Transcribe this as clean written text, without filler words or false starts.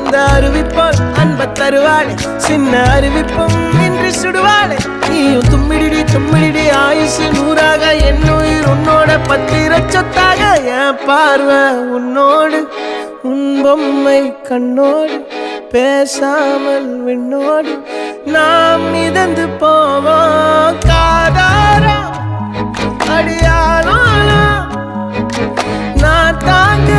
அந்த அறிவிப்பால் அன்ப தருவாளே சின்ன அறிவிப்பும் இன்றி சுடுவாளே நீயும் தும்மிடி தும்மிடி ஆயுசு நூறாக என் உயிர் உன்னோட பத்திர சொத்தாக என் பார்வை உன்னோடு உன் பொம்மை கண்ணோடு பேசாமல் விண்ணோடு நாம் மிதந்து போவோம் காதாரா அடியாளோ நான் தாங்க